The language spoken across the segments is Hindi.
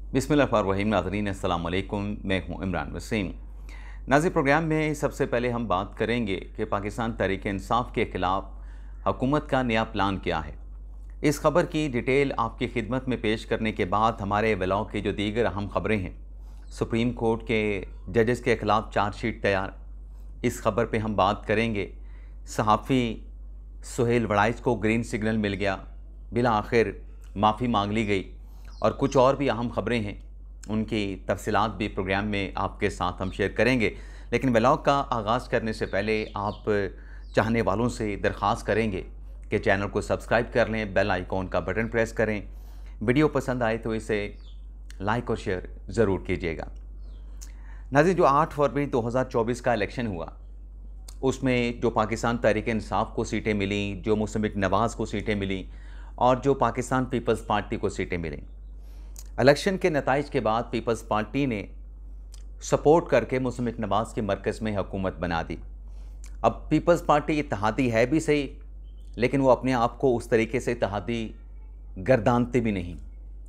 बिस्मिल्लाहिर्रहमानिर्रहीम। नाज़रीन अस्सलाम वालेकुम, मैं हूँ इमरान वसीम। नाज़रीन, प्रोग्राम में सबसे पहले हम बात करेंगे कि पाकिस्तान तहरीक-ए-इंसाफ के ख़िलाफ़ हुकूमत का नया प्लान क्या है। इस खबर की डिटेल आपकी खिदमत में पेश करने के बाद हमारे व्लॉग की जो दीगर अहम खबरें हैं, सुप्रीम कोर्ट के जजेस के ख़िलाफ़ चार्जशीट तैयार, इस खबर पे हम बात करेंगे। सहाफ़ी सुहेल वड़ाइच को ग्रीन सिग्नल मिल गया, बिला आखिर माफ़ी मांग ली गई, और कुछ और भी अहम खबरें हैं, उनकी तफसीलात भी प्रोग्राम में आपके साथ हम शेयर करेंगे। लेकिन व्लॉग का आगाज़ करने से पहले आप चाहने वालों से दरख्वास्त करेंगे कि चैनल को सब्सक्राइब कर लें, बेल आइकॉन का बटन प्रेस करें। वीडियो पसंद आए तो इसे लाइक और शेयर ज़रूर कीजिएगा। नाज़रीन, जो 8 फरवरी 2024 का इलेक्शन हुआ, उसमें जो पाकिस्तान तहरीक-ए-इंसाफ को सीटें मिली, जो मुस्तमिक नवाज़ को सीटें मिली और जो पाकिस्तान पीपल्स पार्टी को सीटें मिली, इलेक्शन के नताइज के बाद पीपल्स पार्टी ने सपोर्ट करके मुस्तमिक नवाज़ के मरकज़ में हुकूमत बना दी। अब पीपल्स पार्टी इत्तेहादी है भी सही, लेकिन वो अपने आप को उस तरीके से इत्तेहादी गर्दानते भी नहीं,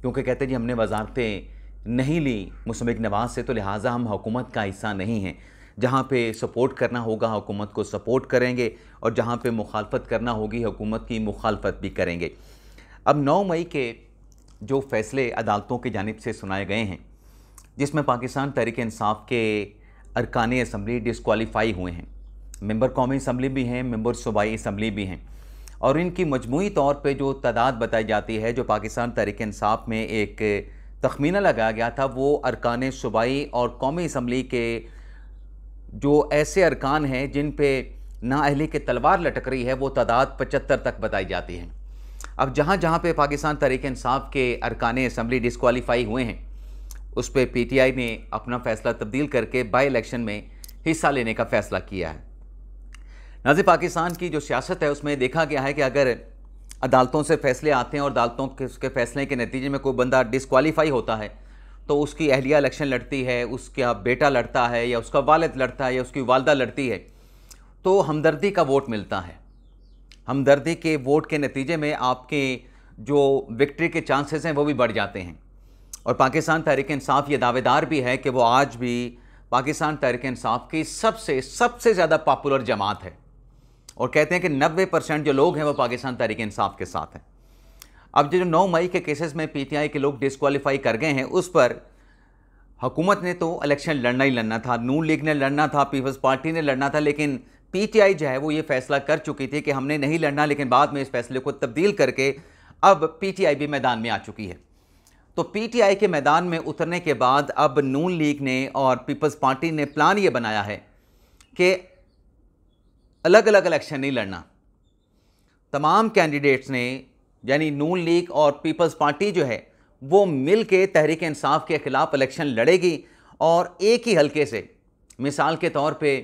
क्योंकि कहते जी हमने वज़ारतें नहीं ली मुस्तमिक नवाज़ से, तो लिहाजा हम हुकूमत का हिस्सा नहीं हैं। जहाँ पे सपोर्ट करना होगा हुकूमत को सपोर्ट करेंगे, और जहाँ पे मुखालफत करना होगी हुकूमत की मुखालफत भी करेंगे। अब 9 मई के जो फ़ैसले अदालतों की जानिब से सुनाए गए हैं, जिसमें पाकिस्तान तहरीक-ए-इंसाफ के अरकान असम्बली डिस्क्वालीफाई हुए हैं, मेंबर कौमी असम्बली भी हैं, मेंबर सूबाई असम्बली भी हैं, और इनकी मजमूई तौर पे जो तादाद बताई जाती है, जो पाकिस्तान तहरीक-ए-इंसाफ में एक तखमीना लगाया गया था, वो अरकान सूबाई और कौमी असम्बली के जो ऐसे अरकान हैं जिन पे नाअहली की तलवार लटक रही है, वो तादाद 75 तक बताई जाती है। अब जहाँ जहाँ पे पाकिस्तान तहरीक-ए-इंसाफ के अरकान असम्बली डिस्क्वालीफाई हुए हैं, उस पर PTI ने अपना फ़ैसला तब्दील करके बाई इलेक्शन में हिस्सा लेने का फ़ैसला किया है। नाज़रीन, पाकिस्तान की जो सियासत है उसमें देखा गया है कि अगर अदालतों से फ़ैसले आते हैं और अदालतों के उसके फ़ैसले के नतीजे में कोई बंदा डिस्क्वालीफाई होता है, तो उसकी अहलिया इलेक्शन लड़ती है, उसका बेटा लड़ता है, या उसका वालिद लड़ता है, या उसकी वालदा लड़ती है, तो हमदर्दी का वोट मिलता है। हमदर्दी के वोट के नतीजे में आपके जो विक्ट्री के चांसेस हैं वो भी बढ़ जाते हैं। और पाकिस्तान तहरीक-ए-इंसाफ ये दावेदार भी है कि वो आज भी पाकिस्तान तहरीक-ए-इंसाफ की सबसे ज़्यादा पॉपुलर जमात है, और कहते हैं कि 90% जो लोग हैं वो पाकिस्तान तहरीक-ए-इंसाफ के साथ हैं। अब जो 9 मई के केसेस में PTI के लोग डिस्क्वालीफाई कर गए हैं, उस पर हुकूमत ने तो इलेक्शन लड़ना ही लड़ना था, नून लीग ने लड़ना था, पीपल्स पार्टी ने लड़ना था, लेकिन PTI जो है वो ये फैसला कर चुकी थी कि हमने नहीं लड़ना, लेकिन बाद में इस फैसले को तब्दील करके अब PTI भी मैदान में आ चुकी है। तो PTI के मैदान में उतरने के बाद अब नून लीग ने और पीपल्स पार्टी ने प्लान ये बनाया है कि अलग अलग इलेक्शन नहीं लड़ना। तमाम कैंडिडेट्स ने, यानी नून लीग और पीपल्स पार्टी जो है वो मिल के तहरीक-ए-इंसाफ के ख़िलाफ़ इलेक्शन लड़ेगी, और एक ही हल्के से, मिसाल के तौर पे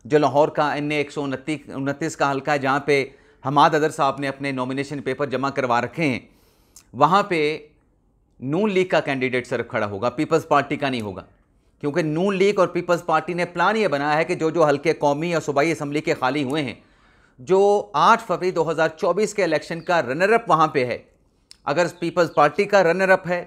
जो लाहौर का NA 129 का हल्का है, जहाँ पे हमाद अदर साहब ने अपने नॉमिनेशन पेपर जमा करवा रखे हैं, वहाँ पे नून लीग का कैंडिडेट सिर्फ खड़ा होगा, पीपल्स पार्टी का नहीं होगा, क्योंकि नून लीग और पीपल्स पार्टी ने प्लान ये बनाया है कि जो जो हल्के कौमी और सूबाई असम्बली के खाली हुए हैं, जो 8 फरवरी 2024 के इलेक्शन का रनर अप वहाँ पे है, अगर पीपल्स पार्टी का रनर अप है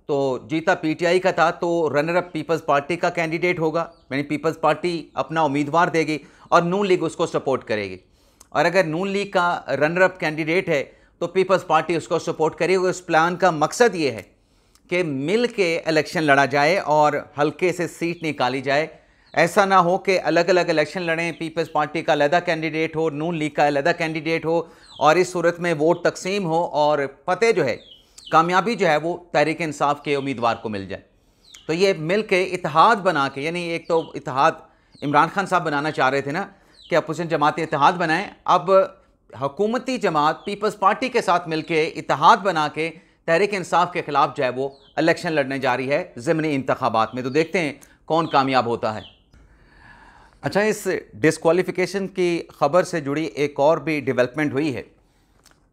तो जीता PTI का था, तो रनर अप पीपल्स पार्टी का कैंडिडेट होगा, यानी पीपल्स पार्टी अपना उम्मीदवार देगी और नून लीग उसको सपोर्ट करेगी। और अगर नून लीग का रनर अप कैंडिडेट है तो पीपल्स पार्टी उसको सपोर्ट करेगी। इस प्लान का मकसद ये है कि मिल के इलेक्शन लड़ा जाए और हल्के से सीट निकाली जाए। ऐसा ना हो कि अलग अलग इलेक्शन लड़ें, पीपल्स पार्टी का अलहदा कैंडिडेट हो, नून लीग का अलहदा कैंडिडेट हो, और इस सूरत में वोट तकसीम हो और फतेह जो है, कामयाबी जो है वो तहरीक-ए-इंसाफ के उम्मीदवार को मिल जाए। तो ये मिल के इत्तेहाद बना के, यानी एक तो इत्तेहाद इमरान खान साहब बनाना चाह रहे थे ना कि अपोजिशन जमातें इत्तेहाद बनाएं, अब हुकूमती जमात पीपल्स पार्टी के साथ मिल के इत्तेहाद बना के तहरीक-ए-इंसाफ के ख़िलाफ़ जो है वो इलेक्शन लड़ने जा रही है ज़िमनी इंतखाबात में। तो देखते हैं कौन कामयाब होता है। अच्छा, इस डिस्क्वालिफिकेशन की ख़बर से जुड़ी एक और भी डेवलपमेंट हुई है।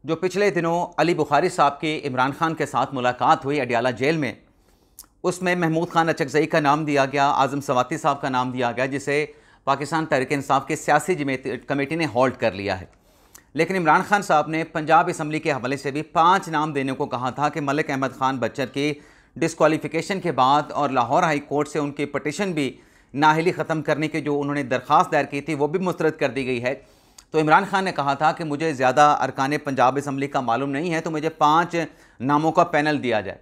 जो पिछले दिनों अली बुखारी साहब की इमरान खान के साथ मुलाकात हुई अडियाला जेल में, उसमें महमूद खान अचकज़ई का नाम दिया गया, आज़म सवाती साहब का नाम दिया गया, जिसे पाकिस्तान तहरीक-ए-इंसाफ की सियासी कमेटी ने होल्ड कर लिया है। लेकिन इमरान खान साहब ने पंजाब असम्बली के हवाले से भी 5 नाम देने को कहा था कि मलिक अहमद खान बच्चर की डिस्क्वालिफिकेशन के बाद और लाहौर हाई कोर्ट से उनकी पटिशन भी नाअहली ख़त्म करने की जो उन्होंने दरख्वास्त दायर की थी वो भी मुस्तरद कर दी गई है। तो इमरान खान ने कहा था कि मुझे ज़्यादा अरकान पंजाब असम्बली का मालूम नहीं है, तो मुझे 5 नामों का पैनल दिया जाए।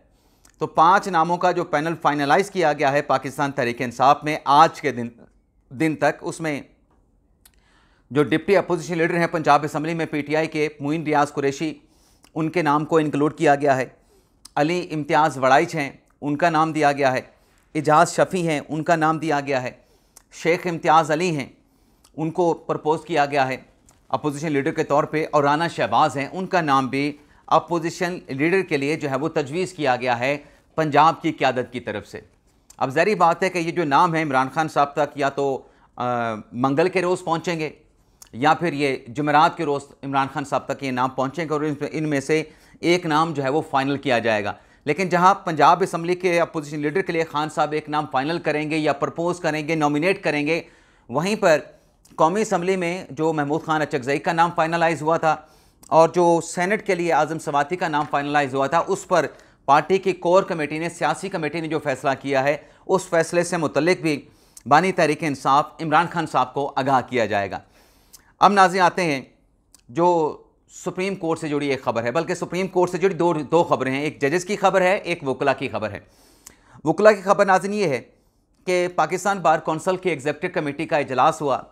तो 5 नामों का जो पैनल फाइनलाइज़ किया गया है पाकिस्तान तहरीक इंसाफ में आज के दिन तक, उसमें जो डिप्टी अपोजिशन लीडर हैं पंजाब असम्बली में PTI के मोइन रियाज कुरैशी, उनके नाम को इंक्लूड किया गया है। अली इम्तियाज़ वड़ाइच हैं, उनका नाम दिया गया है। इजाज़ शफ़ी हैं, उनका नाम दिया गया है। शेख इम्तियाज़ अली हैं, उनको प्रपोज़ किया गया है अपोजिशन लीडर के तौर पे। और राना शहबाज हैं, उनका नाम भी अपोजिशन लीडर के लिए जो है वो तजवीज़ किया गया है पंजाब की क़यादत की तरफ से। अब ज़ाहिर बात है कि ये जो नाम है इमरान खान साहब तक या तो मंगल के रोज़ पहुँचेंगे या फिर ये जुमेरात के रोज़ इमरान खान साहब तक ये नाम पहुँचेंगे और इनमें से एक नाम जो है वो फ़ाइनल किया जाएगा। लेकिन जहां पंजाब असम्बली के अपोजिशन लीडर के लिए खान साहब एक नाम फाइनल करेंगे या प्रपोज़ करेंगे, नॉमिनेट करेंगे, वहीं पर कौमी असम्बली में जो महमूद खान अचकज़ई का नाम फाइनलाइज़ हुआ था और जो सेनेट के लिए आज़म सवाती का नाम फाइनलाइज़ हुआ था, उस पर पार्टी की कोर कमेटी ने, सियासी कमेटी ने जो फैसला किया है, उस फैसले से मुतल्लिक भी बानी तहरीक इंसाफ इमरान खान साहब को आगाह किया जाएगा। अब नाज़रीन आते हैं जो सुप्रीम कोर्ट से जुड़ी एक खबर है, बल्कि सुप्रीम कोर्ट से जुड़ी दो खबरें हैं। एक जजेस की खबर है, एक वकला की खबर है। वकला की खबर नाज़रीन ये है कि पाकिस्तान बार कौंसिल की एग्जीक्यूटिव कमेटी का इजलास हुआ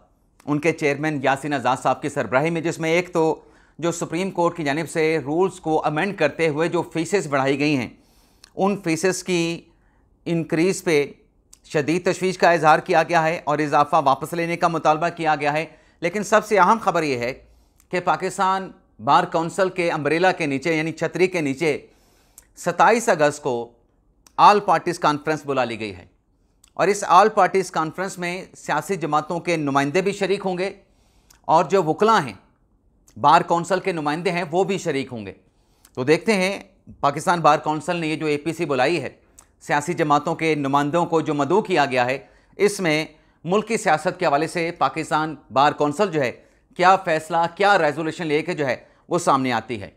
उनके चेयरमैन यासीन आज़ाद साहब की सरबराही में, जिसमें एक तो जो सुप्रीम कोर्ट की जानिब से रूल्स को अमेंड करते हुए जो फ़ीसेस बढ़ाई गई हैं, उन फ़ीसेस की इंक्रीज़ पे शदीद तशवीश का इजहार किया गया है और इजाफ़ा वापस लेने का मुतालबा किया गया है। लेकिन सबसे अहम खबर यह है कि पाकिस्तान बार कौंसिल के अम्ब्रेला के नीचे यानी छतरी के नीचे 27 अगस्त को आल पार्टीज़ कॉन्फ्रेंस बुला ली गई है और इस आल पार्टीज़ कॉन्फ्रेंस में सियासी जमातों के नुमाइंदे भी शरीक होंगे और जो वकला हैं, बार कौंसिल के नुमाइंदे हैं, वो भी शरीक होंगे। तो देखते हैं पाकिस्तान बार कौंसिल ने ये जो APC बुलाई है, सियासी जमातों के नुमाइंदों को जो मदऊ किया गया है, इसमें मुल्क की सियासत के हवाले से पाकिस्तान बार कौंसिल जो है क्या फ़ैसला, क्या रेजोल्यूशन लेके जो है वो सामने आती है।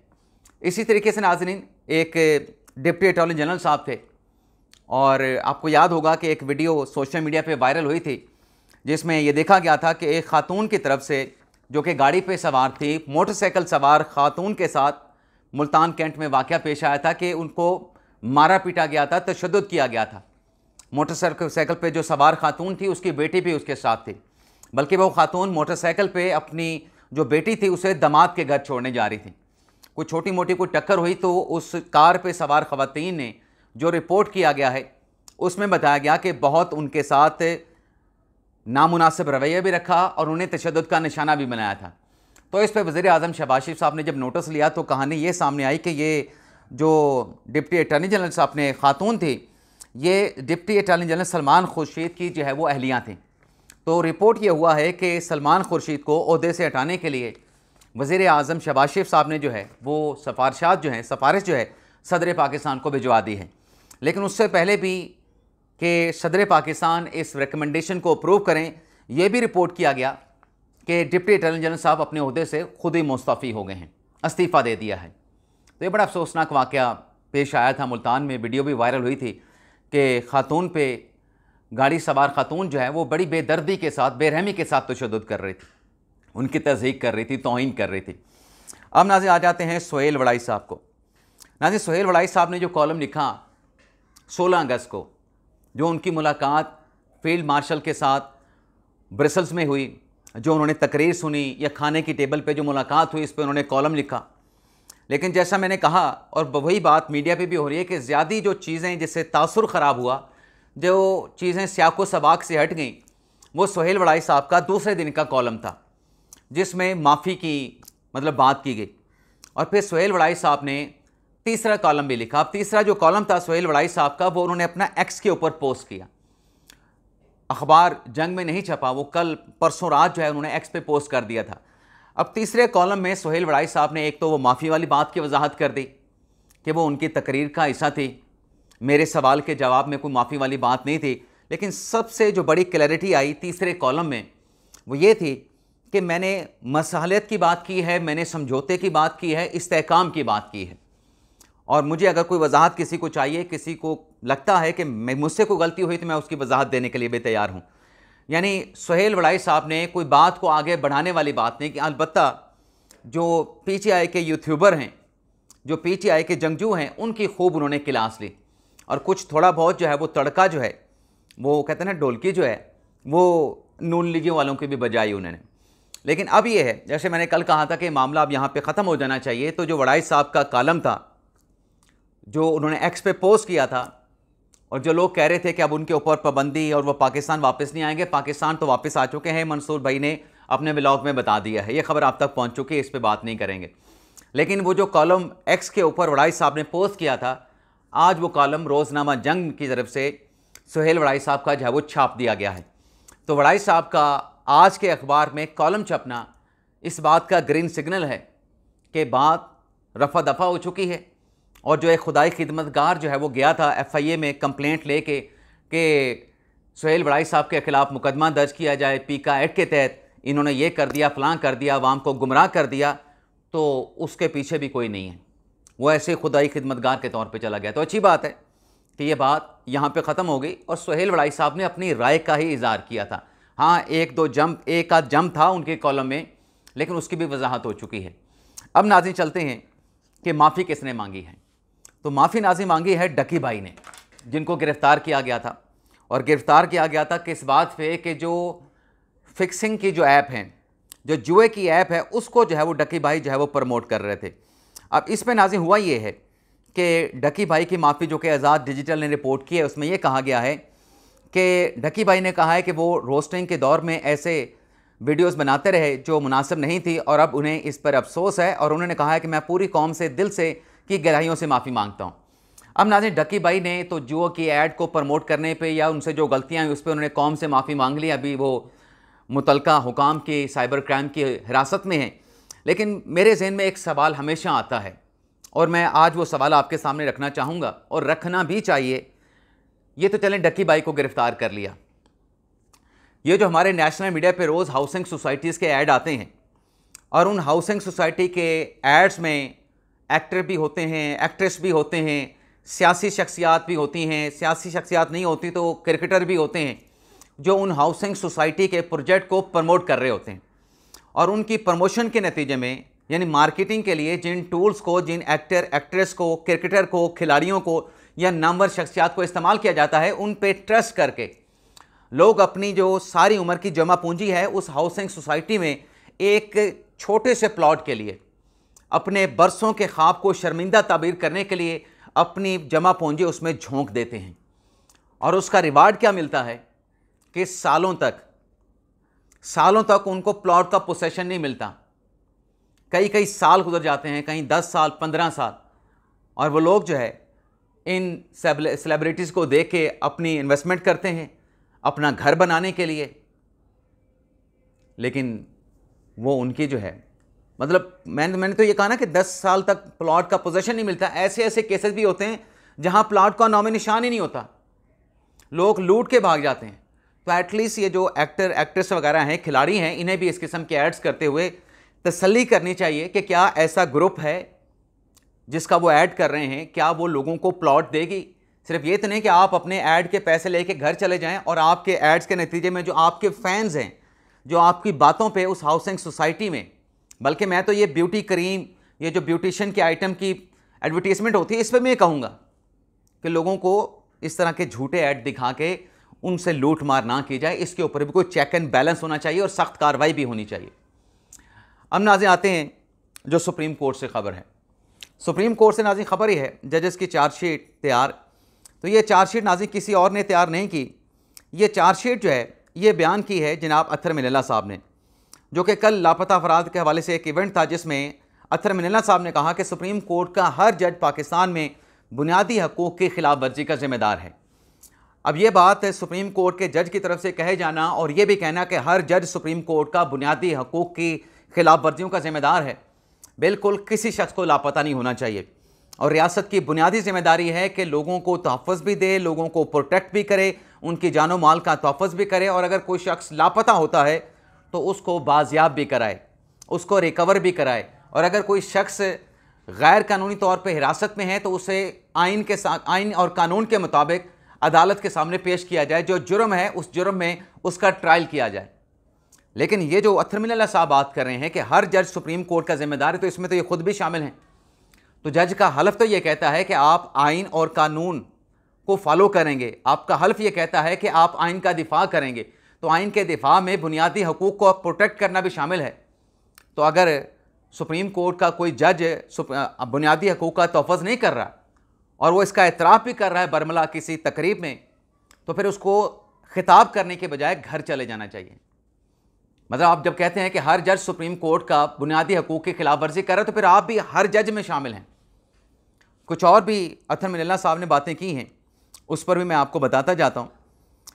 इसी तरीके से नाज़रीन एक डिप्टी अटॉर्नी जनरल साहब थे और आपको याद होगा कि एक वीडियो सोशल मीडिया पे वायरल हुई थी जिसमें ये देखा गया था कि एक खातून की तरफ से जो कि गाड़ी पे सवार थी, मोटरसाइकिल सवार खातून के साथ मुल्तान कैंट में वाक़या पेश आया था कि उनको मारा पीटा गया था, तशद्दुद किया गया था। मोटरसाइकिल पे जो सवार खातून थी उसकी बेटी भी उसके साथ थी, बल्कि वो खातून मोटरसाइकिल पे अपनी जो बेटी थी उसे दामाद के घर छोड़ने जा रही थी। कोई छोटी मोटी कोई टक्कर हुई तो उस कार पे सवार ख़वातीन ने जो रिपोर्ट किया गया है उसमें बताया गया कि बहुत उनके साथ नामुनासिब रवैया भी रखा और उन्हें तशद्दुद का निशाना भी बनाया था। तो इस पर वज़ीर आज़म शहबाज शरीफ साहब ने जब नोटिस लिया तो कहानी ये सामने आई कि ये जो डिप्टी अटॉर्नी जनरल साहब ने खातून थी, ये deputy attorney general Salman Khurshid की जो है वो अहलियाँ थीं। तो रिपोर्ट ये हुआ है कि सलमान खुर्शीद को ओहदे से हटाने के लिए वज़ीर आज़म शहबाज शरीफ साहब ने जो है वो सिफारिश जो है सदर पाकिस्तान को भिजवा दी है। लेकिन उससे पहले भी कि सदर पाकिस्तान इस रिकमेंडेशन को अप्रूव करें, यह भी रिपोर्ट किया गया कि डिप्टी अटॉर्नी जनरल साहब अपने ओहदे से खुद ही मुस्तफ़ी हो गए हैं, इस्तीफ़ा दे दिया है। तो ये बड़ा अफसोसनाक वाक़या पेश आया था। मुल्तान में वीडियो भी वायरल हुई थी कि खातून पे गाड़ी सवार खातून जो है वो बड़ी बेदर्दी के साथ, बेरहमी के साथ तशद्दुद कर रही थी, उनकी तज़हीक कर रही थी, तौहीन कर रही थी। अब नाज़रीन आ जाते हैं सुहेल वड़ाई साहब को। नाज़रीन सुहेल वड़ाई साहब ने जो कॉलम लिखा 16 अगस्त को, जो उनकी मुलाकात फील्ड मार्शल के साथ ब्रसल्स में हुई, जो उन्होंने तकरीर सुनी या खाने की टेबल पे जो मुलाकात हुई, इस पर उन्होंने कॉलम लिखा। लेकिन जैसा मैंने कहा और वही बात मीडिया पे भी हो रही है कि ज़्यादा जो चीज़ें जिससे तासुर ख़राब हुआ, जो चीज़ें सियाको सबाक से हट गई, वो सुहेल वड़ाई साहब का दूसरे दिन का कॉलम था जिसमें माफ़ी की बात की गई। और फिर सुहेल वड़ाई साहब ने तीसरा कॉलम भी लिखा। अब तीसरा जो कॉलम था सुहेल वड़ाई साहब का, वो उन्होंने अपना एक्स के ऊपर पोस्ट किया। अखबार जंग में नहीं छपा, वो कल परसों रात जो है उन्होंने एक्स पे पोस्ट कर दिया था। अब तीसरे कॉलम में सुहेल वड़ाई साहब ने एक तो वो माफ़ी वाली बात की वजाहत कर दी कि वो उनकी तकरीर का हिस्सा थी, मेरे सवाल के जवाब में कोई माफ़ी वाली बात नहीं थी। लेकिन सबसे जो बड़ी क्लैरिटी आई तीसरे कॉलम में वो ये थी कि मैंने मसलहत की बात की है, मैंने समझौते की बात की है, इस्तेहकाम की बात की है। और मुझे अगर कोई वजाहत किसी को चाहिए, किसी को लगता है कि मुझसे कोई गलती हुई तो मैं उसकी वजाहत देने के लिए भी तैयार हूँ। यानी सुहेल वड़ाई साहब ने कोई बात को आगे बढ़ाने वाली बात नहीं कि अलबत्ता जो PTI के यूट्यूबर हैं, जो PTI के जंगजू हैं, उनकी खूब उन्होंने क्लास ली और कुछ थोड़ा बहुत जो है वो तड़का जो है, वो कहते हैं ना ढोलकी जो है, वो नून लीगी वालों की भी बजाई उन्होंने। लेकिन अब ये है, जैसे मैंने कल कहा था कि मामला अब यहाँ पे ख़त्म हो जाना चाहिए, तो जो वड़ाई साहब का कॉलम था जो उन्होंने एक्स पे पोस्ट किया था और जो लोग कह रहे थे कि अब उनके ऊपर पाबंदी और वो पाकिस्तान वापस नहीं आएंगे, पाकिस्तान तो वापस आ चुके हैं, मंसूर भाई ने अपने ब्लॉग में बता दिया है, ये खबर आप तक पहुंच चुकी है, इस पर बात नहीं करेंगे। लेकिन वो जो कॉलम एक्स के ऊपर वड़ाई साहब ने पोस्ट किया था, आज वो कॉलम रोज़नामा जंग की तरफ से सुहेल वड़ाई साहब का जो है वो छाप दिया गया है। तो वड़ाई साहब का आज के अखबार में कॉलम छपना इस बात का ग्रीन सिग्नल है कि बात रफा दफा हो चुकी है। और जो एक खुदाई खिदमतगार जो है वो गया था FIA में कंप्लेंट लेके कि सुहेल वड़ाई साहब के ख़िलाफ़ मुकदमा दर्ज किया जाए, पीका एक्ट के तहत इन्होंने ये कर दिया, फ़लाँ कर दिया, आवाम को गुमराह कर दिया, तो उसके पीछे भी कोई नहीं है, वो ऐसे खुदाई खिदमतगार के तौर पे चला गया। तो अच्छी बात है कि ये बात यहाँ पे ख़त्म हो गई और सुहेल वड़ाई साहब ने अपनी राय का ही इज़हार किया था। हाँ, एक आध जम था उनके कॉलम में, लेकिन उसकी भी वजाहत हो चुकी है। अब नाज़रीन चलते हैं कि माफ़ी किसने मांगी है। तो माफ़ी नाज़रीन मांगी है डकी भाई ने, जिनको गिरफ़्तार किया गया था। और गिरफ़्तार किया गया था किस बात पे कि जो फिक्सिंग की जो ऐप हैं, जो जुए की ऐप है, उसको जो है वो डकी भाई जो है वो प्रमोट कर रहे थे। अब इसमें नाज़रीन हुआ ये है कि डकी भाई की माफ़ी जो कि आज़ाद डिजिटल ने रिपोर्ट की है, उसमें यह कहा गया है कि डकी भाई ने कहा है कि वो रोस्टिंग के दौर में ऐसे वीडियोस बनाते रहे जो मुनासिब नहीं थी और अब उन्हें इस पर अफसोस है और उन्होंने कहा है कि मैं पूरी कौम से दिल से की गहराइयों से माफ़ी मांगता हूँ। अब नाज़रीन डकी भाई ने तो जुओ की ऐड को प्रमोट करने पे या उनसे जो गलतियाँ हुई उस पर उन्होंने कौम से माफ़ी मांग ली। अभी वो मुतलका हुकाम की साइबर क्राइम की हिरासत में हैं। लेकिन मेरे जहन में एक सवाल हमेशा आता है और मैं आज वो सवाल आपके सामने रखना चाहूँगा और रखना भी चाहिए। ये तो चलें डकी भाई को गिरफ़्तार कर लिया, ये जो हमारे नेशनल मीडिया पे रोज़ हाउसिंग सोसाइटीज़ के ऐड आते हैं और उन हाउसिंग सोसाइटी के एड्स में एक्टर भी होते हैं, एक्ट्रेस भी होते हैं, सियासी शख्सियात भी होती हैं, सियासी शख्सियात नहीं होती तो क्रिकेटर भी होते हैं, जो उन हाउसिंग सोसाइटी के प्रोजेक्ट को प्रमोट कर रहे होते हैं। और उनकी प्रमोशन के नतीजे में यानी मार्केटिंग के लिए जिन टूल्स को, जिन एक्टर एक्ट्रेस को, क्रिकेटर को, खिलाड़ियों को या नामवर शख्सियात को इस्तेमाल किया जाता है, उन पे ट्रस्ट करके लोग अपनी जो सारी उम्र की जमा पूंजी है उस हाउसिंग सोसाइटी में एक छोटे से प्लॉट के लिए, अपने बरसों के ख्वाब को शर्मिंदा ताबीर करने के लिए अपनी जमा पूंजी उसमें झोंक देते हैं। और उसका रिवार्ड क्या मिलता है कि सालों तक उनको प्लॉट का पोसेशन नहीं मिलता। कई कई साल गुजर जाते हैं, कहीं 10 साल, 15 साल, और वो लोग जो है इन सेलिब्रिटीज़ को देख के अपनी इन्वेस्टमेंट करते हैं अपना घर बनाने के लिए। लेकिन वो उनकी जो है मतलब मैंने तो ये कहा ना कि 10 साल तक प्लॉट का पोजीशन नहीं मिलता। ऐसे ऐसे केसेस भी होते हैं जहां प्लॉट का नाम निशान ही नहीं होता, लोग लूट के भाग जाते हैं। तो एटलीस्ट ये जो एक्टर एक्ट्रेस वगैरह हैं, खिलाड़ी हैं, इन्हें भी इस किस्म के एड्स करते हुए तसल्ली करनी चाहिए कि क्या ऐसा ग्रुप है जिसका वो ऐड कर रहे हैं, क्या वो लोगों को प्लॉट देगी। सिर्फ ये तो नहीं कि आप अपने ऐड के पैसे लेके घर चले जाएं और आपके एड्स के नतीजे में जो आपके फैंस हैं, जो आपकी बातों पे उस हाउसिंग सोसाइटी में, बल्कि मैं तो ये ब्यूटी क्रीम, ये जो ब्यूटिशियन के आइटम की एडवर्टीजमेंट होती है, इस पर मैं कहूँगा कि लोगों को इस तरह के झूठे ऐड दिखा के उनसे लूट मार ना की जाए। इसके ऊपर भी कोई चेक एंड बैलेंस होना चाहिए और सख्त कार्रवाई भी होनी चाहिए। अब नाज़रीन आते हैं जो सुप्रीम कोर्ट से खबर है। सुप्रीम कोर्ट से नाज़रीन खबर ही है, जजेस की चार्जशीट तैयार। तो ये चार्जशीट नाज़रीन किसी और ने तैयार नहीं की, ये चार्जशीट जो है ये बयान की है जनाब अत्तर मिनल्ला साहब ने, जो कि कल लापता अफराद के हवाले से एक इवेंट था जिसमें अत्तर मिनल्ला साहब ने कहा कि सुप्रीम कोर्ट का हर जज पाकिस्तान में बुनियादी हकूक़ की खिलाफ वर्जी का ज़िम्मेदार है। अब ये बात सुप्रीम कोर्ट के जज की तरफ से कहे जाना और ये भी कहना कि हर जज सुप्रीम कोर्ट का बुनियादी हकूक़ की खिलाफ वर्जियों का ज़िम्मेदार है, बिल्कुल किसी शख्स को लापता नहीं होना चाहिए। और रियासत की बुनियादी जिम्मेदारी है कि लोगों को तहफ़्फ़ुज़ भी दे, लोगों को प्रोटेक्ट भी करे, उनकी जानो माल का तहफ़्फ़ुज़ भी करे, और अगर कोई शख्स लापता होता है तो उसको बाजियाब भी कराए, उसको रिकवर भी कराए। और अगर कोई शख्स गैर कानूनी तौर पे हिरासत में है तो उसे आइन के साथ, आइन और कानून के मुताबिक अदालत के सामने पेश किया जाए, जो जुर्म है उस जुर्म में उसका ट्रायल किया जाए। लेकिन ये जो अत्तर मिनल्ला साहब बात कर रहे हैं कि हर जज सुप्रीम कोर्ट का जिम्मेदार है, तो इसमें तो ये खुद भी शामिल हैं। तो जज का हल्फ तो ये कहता है कि आप आइन और कानून को फॉलो करेंगे, आपका हल्फ ये कहता है कि आप आइन का दिफा करेंगे, तो आइन के दिफा में बुनियादी हकूक़ को प्रोटेक्ट करना भी शामिल है। तो अगर सुप्रीम कोर्ट का कोई जज बुनियादी हकूक़ का तहफ़्फ़ुज़ नहीं कर रहा और वो इसका एतराफ़ भी कर रहा है बरमला किसी तकरीब में, तो फिर उसको खिताब करने के बजाय घर चले जाना चाहिए। मतलब आप जब कहते हैं कि हर जज सुप्रीम कोर्ट का बुनियादी हकूक़ की खिलाफ वर्जी कर रहा है, तो फिर आप भी हर जज में शामिल हैं। कुछ और भी अत्तर मिनल्ला साहब ने बातें की हैं, उस पर भी मैं आपको बताता जाता हूँ।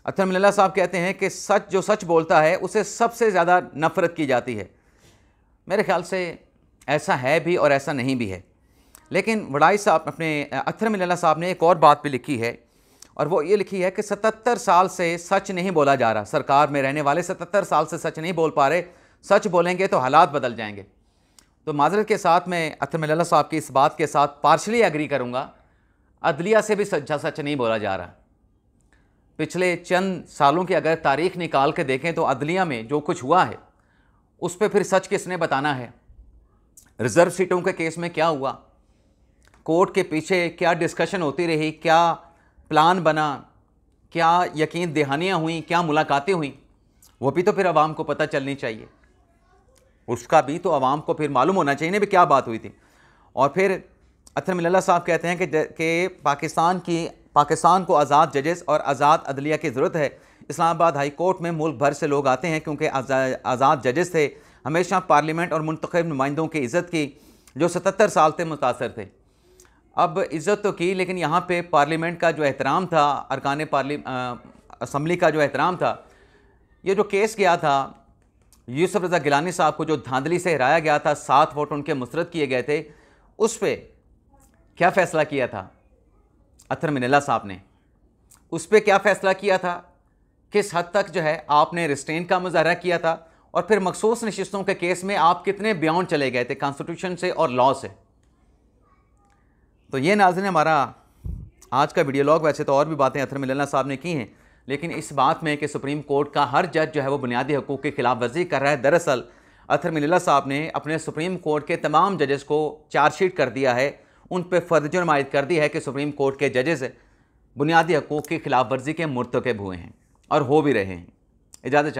अत्तर मिनल्ला साहब कहते हैं कि सच जो सच बोलता है उसे सबसे ज़्यादा नफ़रत की जाती है। मेरे ख्याल से ऐसा है भी और ऐसा नहीं भी है। लेकिन वड़ाई साहब अपने अत्तर मिनल्ला साहब ने एक और बात भी लिखी है, और वो ये लिखी है कि 77 साल से सच नहीं बोला जा रहा। सरकार में रहने वाले 77 साल से सच नहीं बोल पा रहे, सच बोलेंगे तो हालात बदल जाएंगे। तो माजरत के साथ मैं अत्तर मिनल्ला साहब की इस बात के साथ पार्शली एग्री करूँगा। अदलिया से भी सच नहीं बोला जा रहा। पिछले चंद सालों की अगर तारीख निकाल के देखें तो अदलिया में जो कुछ हुआ है उस पर फिर सच किसने बताना है। रिज़र्व सीटों के केस में क्या हुआ, कोर्ट के पीछे क्या डिस्कशन होती रही, क्या प्लान बना, क्या यकीन दहानियाँ हुई, क्या मुलाकातें हुई, वो भी तो फिर आवाम को पता चलनी चाहिए। उसका भी तो आवाम को फिर मालूम होना चाहिए ना भी क्या बात हुई थी। और फिर अत्तर मिनल्ला साहब कहते हैं कि पाकिस्तान को आज़ाद जजेस और आज़ाद अदलिया की ज़रूरत है। इस्लामाबाद हाई कोर्ट में मुल्क भर से लोग आते हैं क्योंकि आज़ाद जजेस थे, हमेशा पार्लियामेंट और मुंतखब नुमाइंदों की इज़्ज़त की, जो 77 साल से मुतासर थे। अब इज़्ज़त तो की, लेकिन यहाँ पे पार्लियामेंट का जो एहतराम था, अरकान असम्बली का जो एहतराम था, ये जो केस गया था यूसुफ रज़ा गिलानी साहब को जो धांधली से हराया गया था, 7 वोट उनके मुस्तरद किए गए थे, उस पर क्या फ़ैसला किया था अत्तर मिनल्ला साहब ने? उस पर क्या फ़ैसला किया था, किस हद तक जो है आपने रिस्ट्रेन का मुजाहरा किया था, और फिर मखसूस नशिस्तों के केस में आप कितने बियॉन्ड चले गए थे कॉन्स्टिट्यूशन से और लॉ से। तो ये नाज़रीन हमारा आज का वीडियो लॉग। वैसे तो और भी बातें अत्तर मिनल्ला साहब ने की हैं, लेकिन इस बात में कि सुप्रीम कोर्ट का हर जज जो है वो बुनियादी हकूक़ की खिलाफ वर्जी कर रहा है, दरअसल अत्तर मिनल्ला साहब ने अपने सुप्रीम कोर्ट के तमाम जजेस को चार्जशीट कर दिया है, उन पर फ़र्ज जुर्मायत कर दी है कि सुप्रीम कोर्ट के जजेस बुनियादी हकूक़ की खिलाफ वर्जी के मुर्तकब हुए हैं और हो भी रहे हैं। इजाज़त।